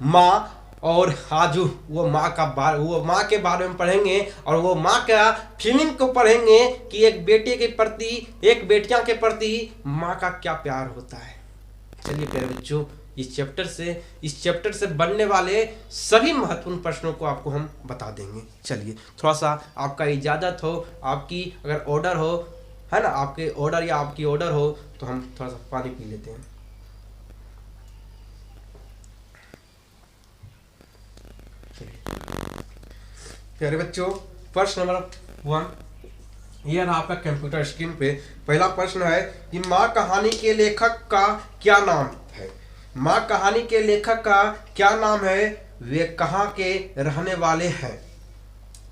माँ, और आज वो माँ के बारे में पढ़ेंगे और वो माँ का फीलिंग को पढ़ेंगे कि एक बेटे के प्रति, एक बेटियां के प्रति माँ का क्या प्यार होता है। चलिए प्यारे बच्चों, इस चैप्टर से बनने वाले सभी महत्वपूर्ण प्रश्नों को आपको हम बता देंगे। चलिए थोड़ा सा आपका इजाज़त हो, आपकी अगर ऑर्डर हो, है ना, आपके ऑर्डर या आपकी ऑर्डर हो तो हम थोड़ा सा पानी पी लेते हैं। प्यारे बच्चों, प्रश्न नंबर 1 ये रहा आपका कंप्यूटर स्क्रीन पे। पहला प्रश्न है कि माँ कहानी के लेखक का क्या नाम है। माँ कहानी के लेखक का क्या नाम है, वे कहाँ के रहने वाले हैं।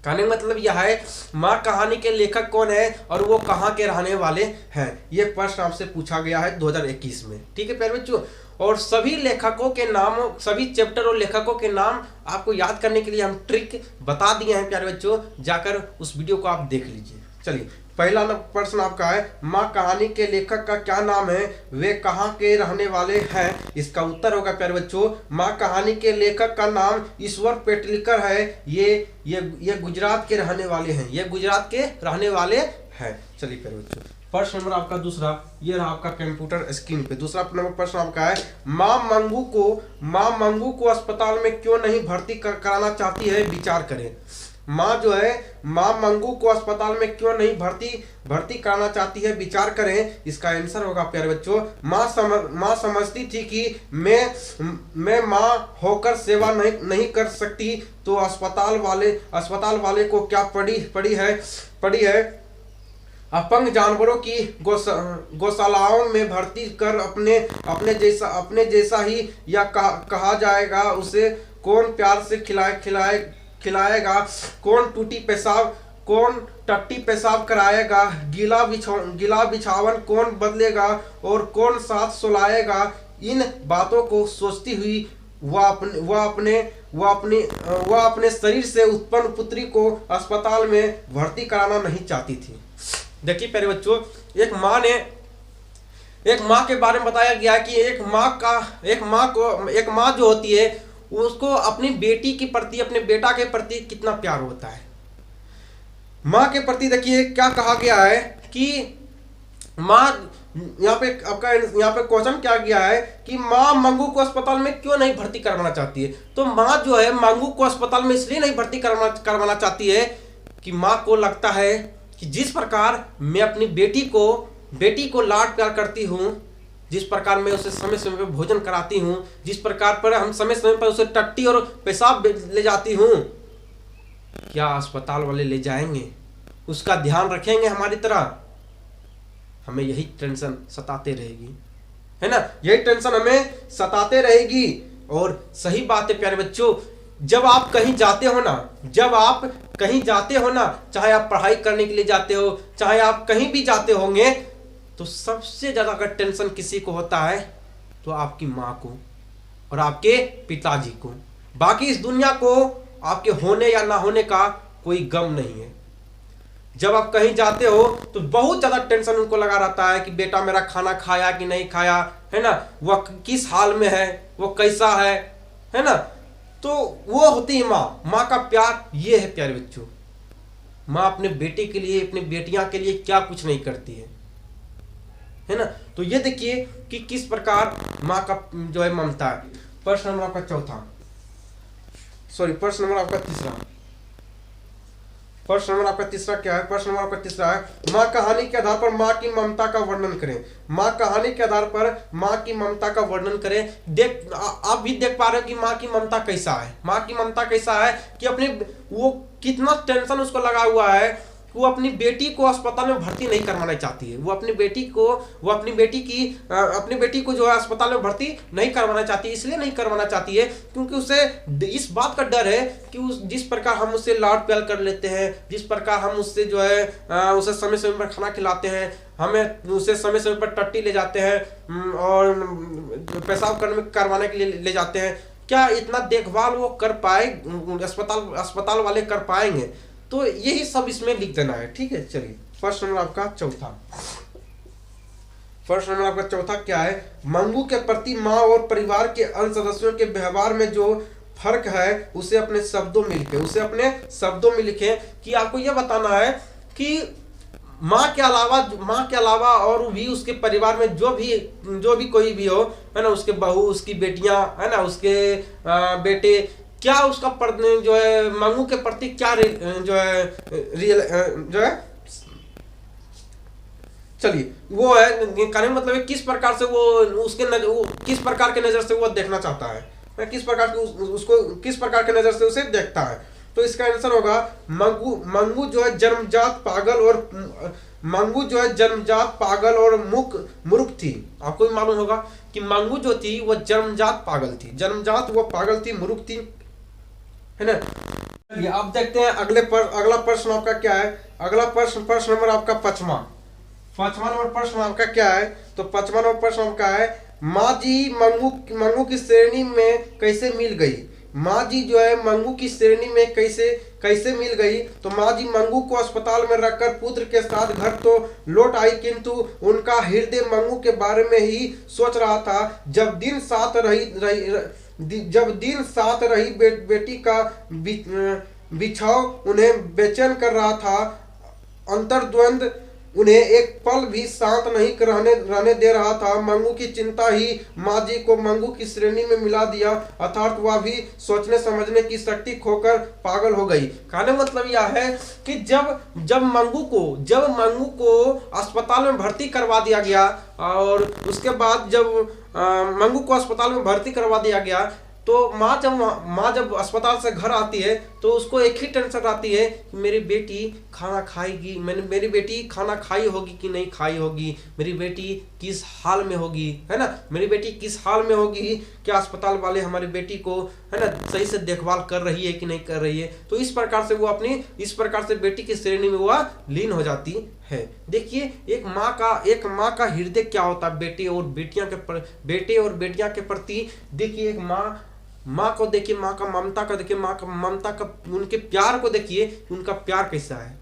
कहने का मतलब यह है माँ कहानी के लेखक कौन है और वो कहाँ के रहने वाले हैं। ये प्रश्न आपसे पूछा गया है 2021 में। ठीक है प्यारे बच्चों, और सभी लेखकों के नाम, सभी चैप्टर और लेखकों के नाम आपको याद करने के लिए हम ट्रिक बता दिए हैं प्यारे बच्चों, जाकर उस वीडियो को आप देख लीजिए। चलिए पहला प्रश्न आपका है माँ कहानी के लेखक का क्या नाम है, वे कहाँ के रहने वाले हैं। इसका उत्तर होगा प्यारे बच्चों, माँ कहानी के लेखक का नाम ईश्वर पेटलिकर है। ये गुजरात के रहने वाले हैं, ये गुजरात के रहने वाले हैं। चलिए प्यारे बच्चों, प्रश्न नंबर आपका दूसरा, ये रहा आपका कंप्यूटर स्क्रीन पे। दूसरा नंबर प्रश्न आपका है माँ मंगू को अस्पताल में क्यों नहीं भर्ती कराना चाहती है, विचार करें। माँ जो है, माँ मंगू को अस्पताल में क्यों नहीं भर्ती कराना चाहती है, विचार करें। इसका आंसर होगा प्यारे बच्चों, माँ समझती थी कि मैं माँ होकर सेवा नहीं कर सकती, तो अस्पताल वाले को क्या पड़ी है अपंग जानवरों की गौशालाओं में भर्ती कर अपने जैसा ही या कहा जाएगा। उसे कौन प्यार से खिलाएगा, कौन टट्टी पेशाब कराएगा, गीला बिछावन कौन बदलेगा और कौन साथ सुलाएगा। इन बातों को सोचती हुई वह अपने शरीर से उत्पन्न पुत्री को अस्पताल में भर्ती कराना नहीं चाहती थी। देखिए प्यारे बच्चों, एक माँ के बारे में बताया गया कि एक माँ जो होती है उसको अपनी बेटी के प्रति, अपने बेटा के प्रति कितना प्यार होता है। माँ के प्रति देखिए क्या कहा गया है कि माँ, यहाँ पे क्वेश्चन क्या गया है कि माँ मंगू को अस्पताल में क्यों नहीं भर्ती करवाना चाहती है। तो माँ जो है मंगू को अस्पताल में इसलिए नहीं भर्ती करवाना चाहती है कि माँ को लगता है कि जिस प्रकार मैं अपनी बेटी को लाड प्यार करती हूँ, जिस प्रकार मैं उसे समय समय पर भोजन कराती हूँ, जिस प्रकार पर हम समय समय पर उसे टट्टी और पेशाब ले जाती हूँ, क्या अस्पताल वाले ले जाएंगे, उसका ध्यान रखेंगे हमारी तरह। हमें यही टेंशन सताते रहेगी, है ना, यही टेंशन हमें सताते रहेगी। और सही बात है प्यारे बच्चों, जब आप कहीं जाते हो ना, चाहे आप पढ़ाई करने के लिए जाते हो, चाहे आप कहीं भी जाते होंगे, तो सबसे ज्यादा अगर टेंशन किसी को होता है तो आपकी माँ को और आपके पिताजी को। बाकी इस दुनिया को आपके होने या ना होने का कोई गम नहीं है। जब आप कहीं जाते हो तो बहुत ज्यादा टेंशन उनको लगा रहता है कि बेटा मेरा खाना खाया कि नहीं खाया, है ना, वह किस हाल में है, वो कैसा है ना। तो वो होती है माँ का प्यार ये है प्यारे बच्चों। माँ अपने बेटे के लिए, अपनी बेटियां के लिए क्या कुछ नहीं करती है ना। तो ये देखिए कि किस प्रकार माँ का जो है ममता है। प्रश्न नंबर आपका प्रश्न नंबर आपका तीसरा क्या है। प्रश्न नंबर आपका तीसरा है माँ कहानी के आधार पर माँ की ममता का वर्णन करें। माँ कहानी के आधार पर माँ की ममता का वर्णन करें। आप भी देख पा रहे हो कि माँ की ममता कैसा है। माँ की ममता कैसा है कि वो कितना टेंशन उसको लगा हुआ है, वो अपनी बेटी को अस्पताल में भर्ती नहीं करवाना चाहती है। वो अपनी बेटी को जो है अस्पताल में भर्ती नहीं करवाना चाहती है। इसलिए नहीं करवाना चाहती है क्योंकि उसे इस बात का डर है कि जिस प्रकार हम उससे लाड प्यार कर लेते हैं, जिस प्रकार हम उससे जो है उसे समय समय पर खाना खिलाते हैं, हमें उसे समय समय पर टट्टी ले जाते हैं और पेशाब करवाने के लिए ले जाते हैं, क्या इतना देखभाल वो कर पाए, अस्पताल वाले कर पाएंगे। तो यही सब इसमें लिख देना है, ठीक है। चलिए प्रश्न नंबर आपका प्रश्न नंबर आपका चौथा क्या है, मंगू के प्रति माँ और परिवार के अन्य सदस्यों के व्यवहार में जो फर्क है उसे अपने शब्दों में लिखे। उसे अपने शब्दों में लिखे कि आपको यह बताना है कि माँ के अलावा और भी उसके परिवार में जो भी कोई भी हो, है ना, उसके बहू, उसकी बेटियां, है ना, उसके बेटे, क्या उसका जो है मंगू के प्रति क्या जो है रियल जो है, चलिए वो है कहने का मतलब है किस प्रकार से वो वो किस प्रकार के नजर से वो देखना चाहता है, किस प्रकार के उसको किस प्रकार के नजर से उसे देखता है। तो इसका आंसर होगा मंगू जो है जन्मजात पागल और मूर्ख थी। आपको भी मालूम होगा कि मंगू जो थी वो जन्मजात पागल थी, वो पागल थी, मूर्ख थी, है ना। चलिए अब देखते हैं अगला प्रश्न आपका क्या है। अगला प्रश्न नंबर आपका पांचवा नंबर प्रश्न आपका क्या है, तो पांचवा नंबर प्रश्न आपका है, माँ जी मंगू की श्रेणी में कैसे मिल गई। माँ जी जो है मंगू की श्रेणी में कैसे मिल गई। तो माँ जी मंगू को अस्पताल में रखकर पुत्र के साथ घर तो लौट आई, किंतु उनका हृदय मंगू के बारे में ही सोच रहा था। जब दिन साथ रही बेटी का बिछाव उन्हें बेचैन कर रहा था। अंतर्द्वंद उन्हें एक पल भी शांत नहीं रहने दे रहा था। मंगू की चिंता ही माँ जी को मंगू की श्रेणी में मिला दिया, अर्थात वह भी सोचने समझने की शक्ति खोकर पागल हो गई। कहने मतलब यह है कि जब मंगू को अस्पताल में भर्ती करवा दिया गया, और उसके बाद जब मंगू को अस्पताल में भर्ती करवा दिया गया, तो माँ जब अस्पताल से घर आती है तो उसको एक ही टेंशन आती है कि मेरी बेटी खाना खाएगी, मेरी बेटी खाना खाई होगी कि नहीं खाई होगी, मेरी बेटी किस हाल में होगी, है ना, मेरी बेटी किस हाल में होगी, क्या अस्पताल वाले हमारी बेटी को, है ना, सही से देखभाल कर रही है कि नहीं कर रही है। तो इस प्रकार से बेटी की श्रेणी में वह लीन हो जाती है। देखिए एक माँ का हृदय क्या होता है बेटे और बेटियां के प्रति। देखिए एक माँ को देखिए, माँ का ममता का देखिए, माँ का ममता का, उनके प्यार को देखिए, उनका प्यार कैसा है।